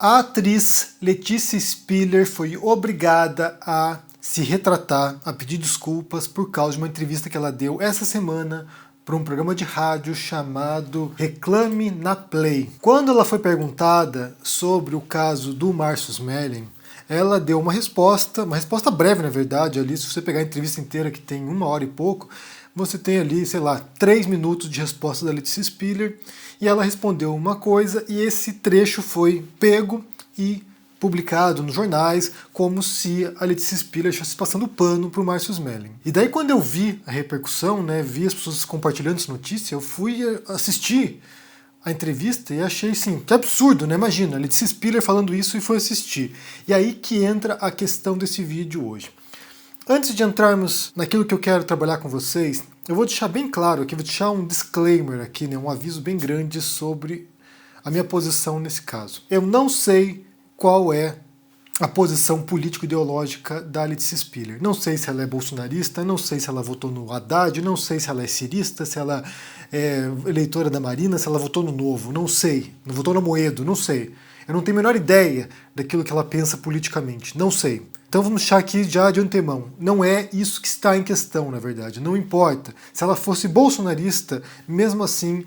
A atriz Letícia Spiller foi obrigada a se retratar, a pedir desculpas por causa de uma entrevista que ela deu essa semana para um programa de rádio chamado Reclame na Play. Quando ela foi perguntada sobre o caso do Márcio Smelling, ela deu uma resposta breve na verdade, ali se você pegar a entrevista inteira que tem 1 hora e pouco, você tem ali, sei lá, 3 minutos de resposta da Letícia Spiller, e ela respondeu uma coisa e esse trecho foi pego e publicado nos jornais como se a Letícia Spiller estivesse passando pano para o Márcio Smelling. E daí quando eu vi a repercussão, vi as pessoas compartilhando essa notícia, eu fui assistir a entrevista e achei assim, que absurdo, né? Imagina, a Letícia Spiller falando isso e foi assistir. E aí que entra a questão desse vídeo hoje. Antes de entrarmos naquilo que eu quero trabalhar com vocês, eu vou deixar bem claro aqui, vou deixar um disclaimer aqui, um aviso bem grande sobre a minha posição nesse caso. Eu não sei qual é a posição político-ideológica da Letícia Spiller. Não sei se ela é bolsonarista, não sei se ela votou no Haddad, não sei se ela é cirista, se ela é eleitora da Marina, se ela votou no Novo, não sei. Não votou no Amoedo, não sei. Eu não tenho a menor ideia daquilo que ela pensa politicamente, não sei. Então vamos deixar aqui já de antemão. Não é isso que está em questão, na verdade. Não importa. Se ela fosse bolsonarista, mesmo assim,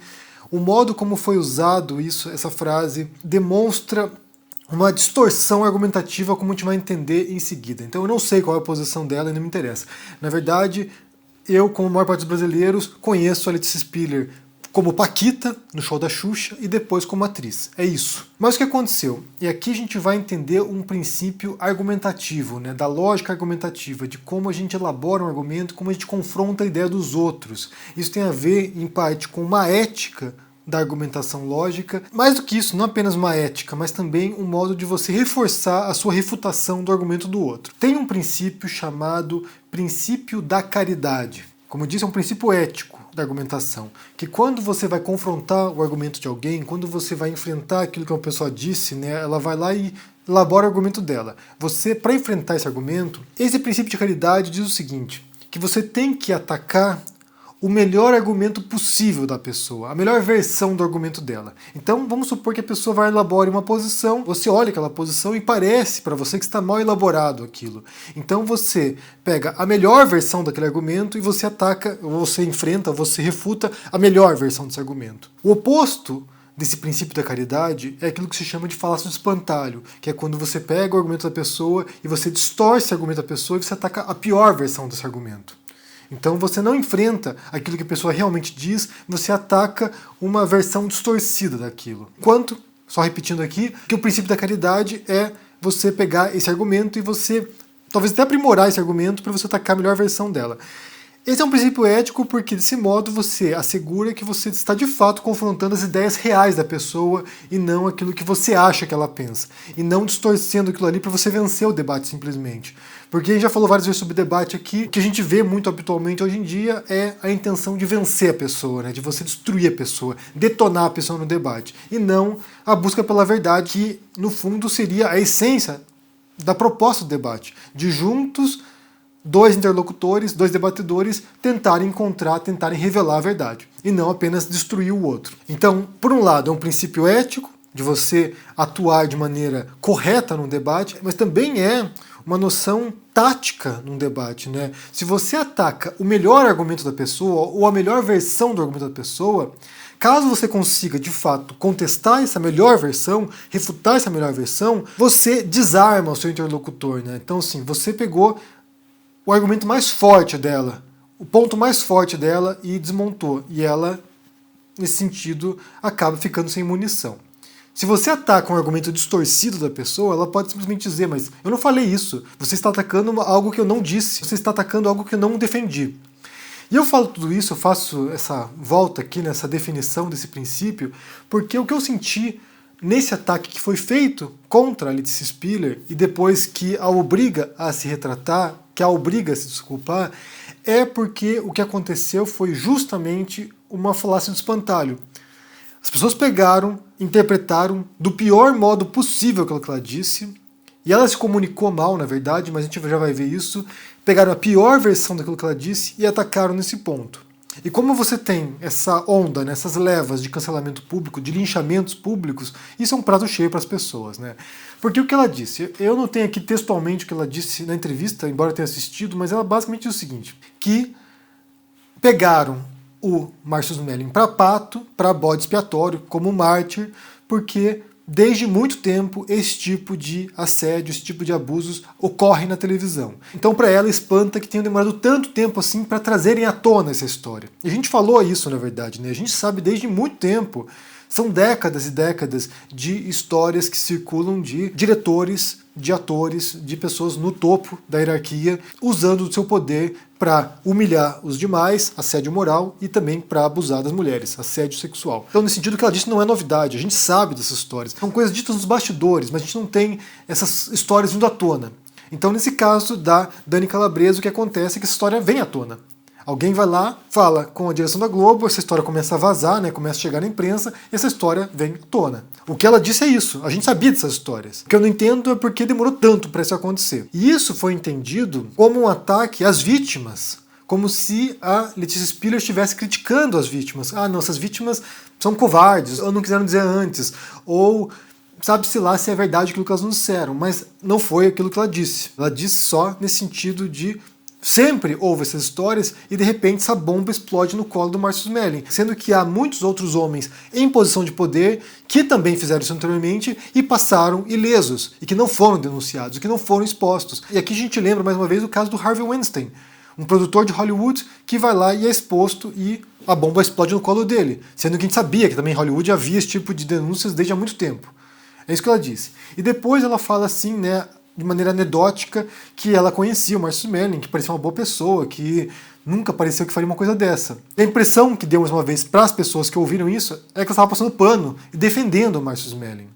o modo como foi usado essa frase, demonstra uma distorção argumentativa, como a gente vai entender em seguida. Então eu não sei qual é a posição dela e não me interessa. Na verdade, eu, como a maior parte dos brasileiros, conheço a Letícia Spiller como Paquita, no show da Xuxa, e depois como atriz. É isso. Mas o que aconteceu? E aqui a gente vai entender um princípio argumentativo, da lógica argumentativa, de como a gente elabora um argumento, como a gente confronta a ideia dos outros. Isso tem a ver, em parte, com uma ética da argumentação lógica. Mais do que isso, não apenas uma ética, mas também um modo de você reforçar a sua refutação do argumento do outro. Tem um princípio chamado princípio da caridade. Como eu disse, é um princípio ético da argumentação, que quando você vai confrontar o argumento de alguém, quando você vai enfrentar aquilo que uma pessoa disse, ela vai lá e elabora o argumento dela. Você, para enfrentar esse argumento, esse princípio de caridade diz o seguinte, que você tem que atacar o melhor argumento possível da pessoa, a melhor versão do argumento dela. Então vamos supor que a pessoa vai elaborar uma posição, você olha aquela posição e parece para você que está mal elaborado aquilo. Então você pega a melhor versão daquele argumento e você ataca, ou você enfrenta, você refuta a melhor versão desse argumento. O oposto desse princípio da caridade é aquilo que se chama de falácia do espantalho, que é quando você pega o argumento da pessoa e você distorce o argumento da pessoa e você ataca a pior versão desse argumento. Então você não enfrenta aquilo que a pessoa realmente diz, você ataca uma versão distorcida daquilo. Enquanto, só repetindo aqui, que o princípio da caridade é você pegar esse argumento e você talvez até aprimorar esse argumento para você atacar a melhor versão dela. Esse é um princípio ético porque, desse modo, você assegura que você está de fato confrontando as ideias reais da pessoa e não aquilo que você acha que ela pensa. E não distorcendo aquilo ali para você vencer o debate simplesmente. Porque a gente já falou várias vezes sobre debate aqui, o que a gente vê muito habitualmente hoje em dia é a intenção de vencer a pessoa, de você destruir a pessoa, detonar a pessoa no debate. E não a busca pela verdade, que no fundo seria a essência da proposta do debate. De juntos, dois interlocutores, dois debatedores, tentarem revelar a verdade, e não apenas destruir o outro. Então, por um lado, é um princípio ético, de você atuar de maneira correta num debate, mas também é uma noção tática num debate. Se você ataca o melhor argumento da pessoa, ou a melhor versão do argumento da pessoa, caso você consiga, de fato, contestar essa melhor versão, refutar essa melhor versão, você desarma o seu interlocutor. Então, assim, você pegou o argumento mais forte dela, o ponto mais forte dela e desmontou. E ela, nesse sentido, acaba ficando sem munição. Se você ataca um argumento distorcido da pessoa, ela pode simplesmente dizer, mas eu não falei isso, você está atacando algo que eu não disse, você está atacando algo que eu não defendi. E eu falo tudo isso, eu faço essa volta aqui nessa definição desse princípio, porque o que eu senti nesse ataque que foi feito contra a Letícia Spiller e depois que a obriga a se retratar, que a obriga a se desculpar, é porque o que aconteceu foi justamente uma falácia do espantalho. As pessoas pegaram, interpretaram do pior modo possível aquilo que ela disse, e ela se comunicou mal, na verdade, mas a gente já vai ver isso, pegaram a pior versão daquilo que ela disse e atacaram nesse ponto. E como você tem essa onda, né, essas levas de cancelamento público, de linchamentos públicos, isso é um prato cheio para as pessoas, né? Porque o que ela disse, eu não tenho aqui textualmente o que ela disse na entrevista, embora eu tenha assistido, mas ela basicamente diz o seguinte, que pegaram o Marcus Melling para pato, para bode expiatório, como mártir, porque desde muito tempo esse tipo de assédio, esse tipo de abusos ocorre na televisão. Então para ela espanta que tenha demorado tanto tempo assim para trazerem à tona essa história. E a gente falou isso na verdade, né? A gente sabe desde muito tempo, são décadas e décadas de histórias que circulam de diretores, de atores, de pessoas no topo da hierarquia, usando o seu poder para humilhar os demais, assédio moral, e também para abusar das mulheres, assédio sexual. Então, nesse sentido, o que ela disse não é novidade, a gente sabe dessas histórias. São coisas ditas nos bastidores, mas a gente não tem essas histórias vindo à tona. Então, nesse caso da Dani Calabresa, o que acontece é que essa história vem à tona. Alguém vai lá, fala com a direção da Globo, essa história começa a vazar, né, começa a chegar na imprensa, e essa história vem à tona. O que ela disse é isso, a gente sabia dessas histórias. O que eu não entendo é porque demorou tanto para isso acontecer. E isso foi entendido como um ataque às vítimas, como se a Letícia Spiller estivesse criticando as vítimas. Ah, não, essas vítimas são covardes, ou não quiseram dizer antes, ou sabe-se lá se é verdade aquilo que elas nos disseram, mas não foi aquilo que ela disse. Ela disse só nesse sentido de sempre houve essas histórias e de repente essa bomba explode no colo do Marcus Melling, sendo que há muitos outros homens em posição de poder que também fizeram isso anteriormente e passaram ilesos, e que não foram denunciados, que não foram expostos. E aqui a gente lembra mais uma vez o caso do Harvey Weinstein, um produtor de Hollywood que vai lá e é exposto e a bomba explode no colo dele, sendo que a gente sabia que também em Hollywood havia esse tipo de denúncias desde há muito tempo. É isso que ela disse. E depois ela fala assim, né, de maneira anedótica, que ela conhecia o Marcus Melling, que parecia uma boa pessoa, que nunca pareceu que faria uma coisa dessa. E a impressão que deu mais uma vez para as pessoas que ouviram isso é que ela estava passando pano e defendendo o Marcus Melling.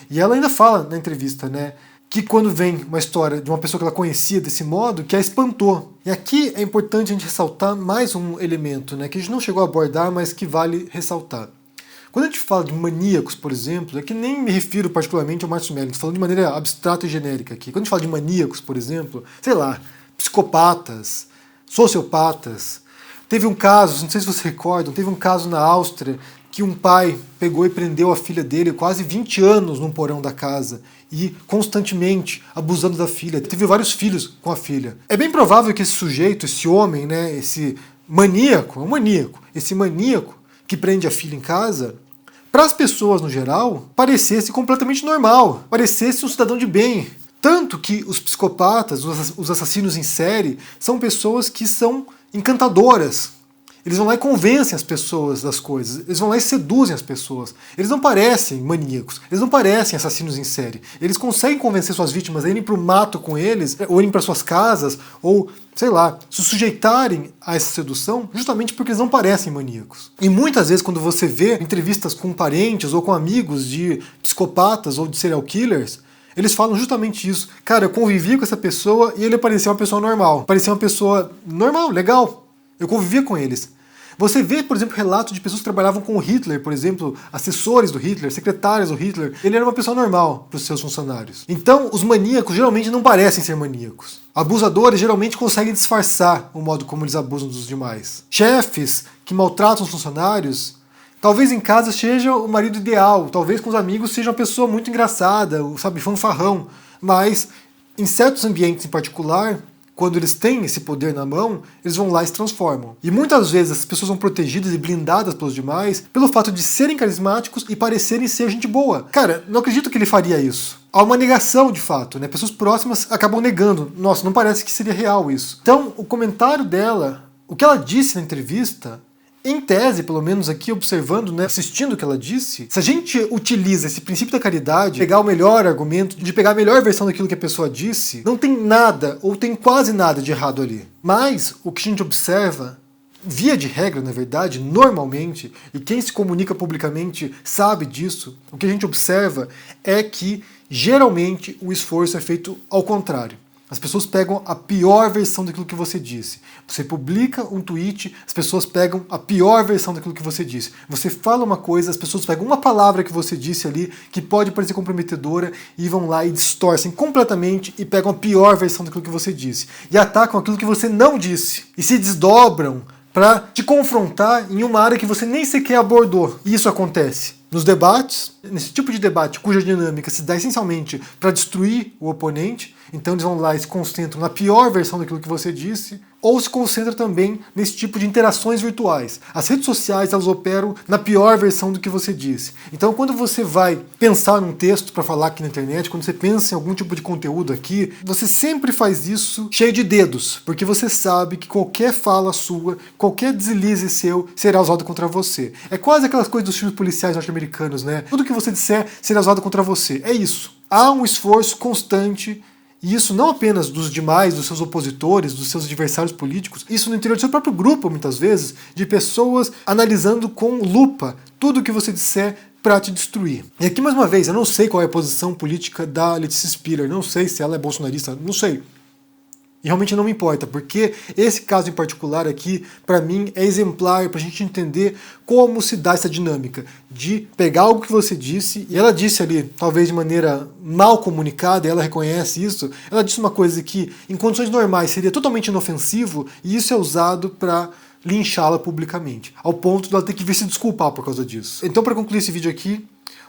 E ela ainda fala na entrevista, né, que quando vem uma história de uma pessoa que ela conhecia desse modo, que a espantou. E aqui é importante a gente ressaltar mais um elemento, né, que a gente não chegou a abordar, mas que vale ressaltar. Quando a gente fala de maníacos, por exemplo, é que nem me refiro particularmente ao Marcus Melling, estou falando de maneira abstrata e genérica aqui. Quando a gente fala de maníacos, por exemplo, sei lá, psicopatas, sociopatas. Teve um caso, não sei se vocês recordam, teve um caso na Áustria que um pai pegou e prendeu a filha dele quase 20 anos num porão da casa e constantemente abusando da filha. Teve vários filhos com a filha. É bem provável que esse sujeito, esse homem, né, esse maníaco, é um maníaco, esse maníaco que prende a filha em casa, para as pessoas no geral, parecesse completamente normal, parecesse um cidadão de bem. Tanto que os psicopatas, os assassinos em série, são pessoas que são encantadoras. Eles vão lá e convencem as pessoas das coisas, eles vão lá e seduzem as pessoas. Eles não parecem maníacos, eles não parecem assassinos em série. Eles conseguem convencer suas vítimas a irem para o mato com eles, ou irem para suas casas, ou, sei lá, se sujeitarem a essa sedução, justamente porque eles não parecem maníacos. E muitas vezes quando você vê entrevistas com parentes ou com amigos de psicopatas ou de serial killers, eles falam justamente isso. Cara, eu convivi com essa pessoa e ele parecia uma pessoa normal. Parecia uma pessoa normal, legal. Eu convivia com eles. Você vê, por exemplo, relatos de pessoas que trabalhavam com o Hitler, por exemplo, assessores do Hitler, secretários do Hitler. Ele era uma pessoa normal para os seus funcionários. Então, os maníacos geralmente não parecem ser maníacos. Abusadores geralmente conseguem disfarçar o modo como eles abusam dos demais. Chefes que maltratam os funcionários, talvez em casa seja o marido ideal, talvez com os amigos seja uma pessoa muito engraçada, sabe, fanfarrão, mas em certos ambientes em particular, quando eles têm esse poder na mão, eles vão lá e se transformam. E muitas vezes as pessoas são protegidas e blindadas pelos demais pelo fato de serem carismáticos e parecerem ser gente boa. Cara, não acredito que ele faria isso. Há uma negação de fato, né? Pessoas próximas acabam negando. Nossa, não parece que seria real isso. Então, o comentário dela, o que ela disse na entrevista, em tese, pelo menos aqui observando, né, assistindo o que ela disse, se a gente utiliza esse princípio da caridade, pegar o melhor argumento, de pegar a melhor versão daquilo que a pessoa disse, não tem nada, ou tem quase nada de errado ali. Mas o que a gente observa, via de regra, na verdade, normalmente, e quem se comunica publicamente sabe disso, o que a gente observa é que geralmente o esforço é feito ao contrário. As pessoas pegam a pior versão daquilo que você disse. Você publica um tweet, as pessoas pegam a pior versão daquilo que você disse. Você fala uma coisa, as pessoas pegam uma palavra que você disse ali, que pode parecer comprometedora, e vão lá e distorcem completamente e pegam a pior versão daquilo que você disse. E atacam aquilo que você não disse. E se desdobram para te confrontar em uma área que você nem sequer abordou. E isso acontece nos debates, nesse tipo de debate cuja dinâmica se dá essencialmente para destruir o oponente, então eles vão lá e se concentram na pior versão daquilo que você disse, ou se concentra também nesse tipo de interações virtuais. As redes sociais, elas operam na pior versão do que você disse. Então quando você vai pensar num texto para falar aqui na internet, quando você pensa em algum tipo de conteúdo aqui, você sempre faz isso cheio de dedos, porque você sabe que qualquer fala sua, qualquer deslize seu será usado contra você. É quase aquelas coisas dos filmes policiais norte-americanos, né? Tudo que você disser será usado contra você. É isso. Há um esforço constante, e isso não apenas dos demais, dos seus opositores, dos seus adversários políticos, isso no interior do seu próprio grupo, muitas vezes, de pessoas analisando com lupa tudo que você disser para te destruir. E aqui, mais uma vez, eu não sei qual é a posição política da Letícia Spiller, não sei se ela é bolsonarista, não sei. E realmente não me importa, porque esse caso em particular aqui, para mim, é exemplar para a gente entender como se dá essa dinâmica de pegar algo que você disse, e ela disse ali, talvez de maneira mal comunicada, e ela reconhece isso, ela disse uma coisa que, em condições normais, seria totalmente inofensivo, e isso é usado para linchá-la publicamente, ao ponto de ela ter que vir se desculpar por causa disso. Então, para concluir esse vídeo aqui,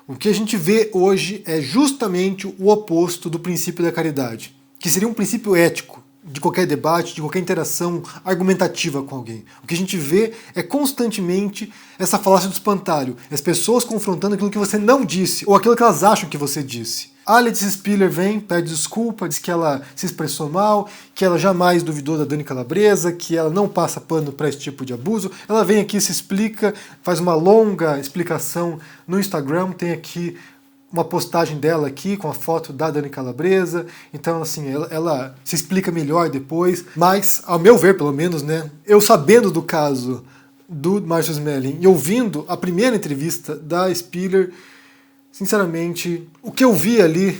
o que a gente vê hoje é justamente o oposto do princípio da caridade, que seria um princípio ético, de qualquer debate, de qualquer interação argumentativa com alguém. O que a gente vê é constantemente essa falácia do espantalho, as pessoas confrontando aquilo que você não disse, ou aquilo que elas acham que você disse. A Letícia Spiller vem, pede desculpa, diz que ela se expressou mal, que ela jamais duvidou da Dani Calabresa, que ela não passa pano para esse tipo de abuso. Ela vem aqui, se explica, faz uma longa explicação no Instagram, tem aqui uma postagem dela aqui com a foto da Dani Calabresa, então assim, ela se explica melhor depois, mas, ao meu ver pelo menos, né, eu sabendo do caso do Márcio Smelling e ouvindo a primeira entrevista da Spiller, sinceramente, o que eu vi ali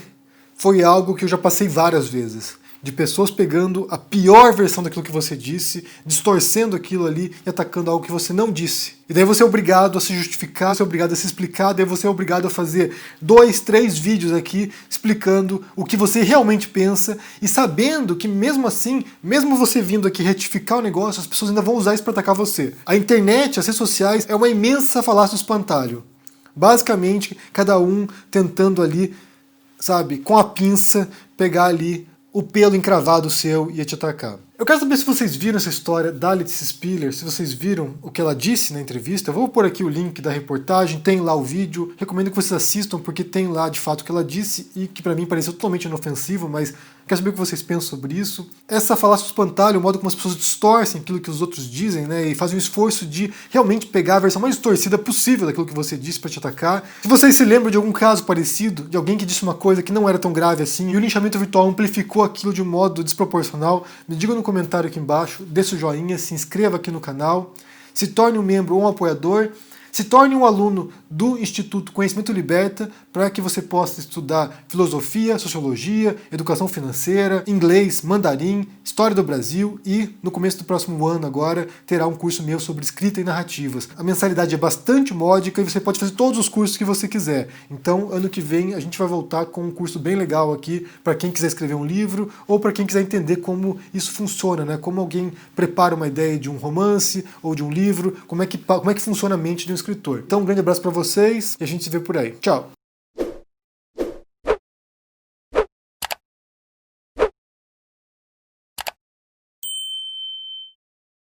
foi algo que eu já passei várias vezes, de pessoas pegando a pior versão daquilo que você disse, distorcendo aquilo ali e atacando algo que você não disse. E daí você é obrigado a se justificar, você é obrigado a se explicar, daí você é obrigado a fazer 2, 3 vídeos aqui explicando o que você realmente pensa e sabendo que mesmo assim, mesmo você vindo aqui retificar o negócio, as pessoas ainda vão usar isso para atacar você. A internet, as redes sociais, é uma imensa falácia do espantalho. Basicamente, cada um tentando ali, sabe, com a pinça, pegar ali o pelo encravado seu ia te atacar. Eu quero saber se vocês viram essa história da Letícia Spiller, se vocês viram o que ela disse na entrevista. Eu vou pôr aqui o link da reportagem, tem lá o vídeo. Recomendo que vocês assistam, porque tem lá de fato o que ela disse e que pra mim pareceu totalmente inofensivo, mas quero saber o que vocês pensam sobre isso. Essa falácia do espantalho, o modo como as pessoas distorcem aquilo que os outros dizem, né, e fazem um esforço de realmente pegar a versão mais distorcida possível daquilo que você disse para te atacar. Se vocês se lembram de algum caso parecido, de alguém que disse uma coisa que não era tão grave assim, e o linchamento virtual amplificou aquilo de um modo desproporcional, me digam no comentário aqui embaixo, deixa o joinha, se inscreva aqui no canal, se torne um membro ou um apoiador, se torne um aluno do Instituto Conhecimento Liberta para que você possa estudar filosofia, sociologia, educação financeira, inglês, mandarim, história do Brasil e no começo do próximo ano agora terá um curso meu sobre escrita e narrativas. A mensalidade é bastante módica e você pode fazer todos os cursos que você quiser. Então ano que vem a gente vai voltar com um curso bem legal aqui para quem quiser escrever um livro ou para quem quiser entender como isso funciona, né? Como alguém prepara uma ideia de um romance ou de um livro, como é que funciona a mente de um escritor. Então um grande abraço para vocês e a gente se vê por aí. Tchau!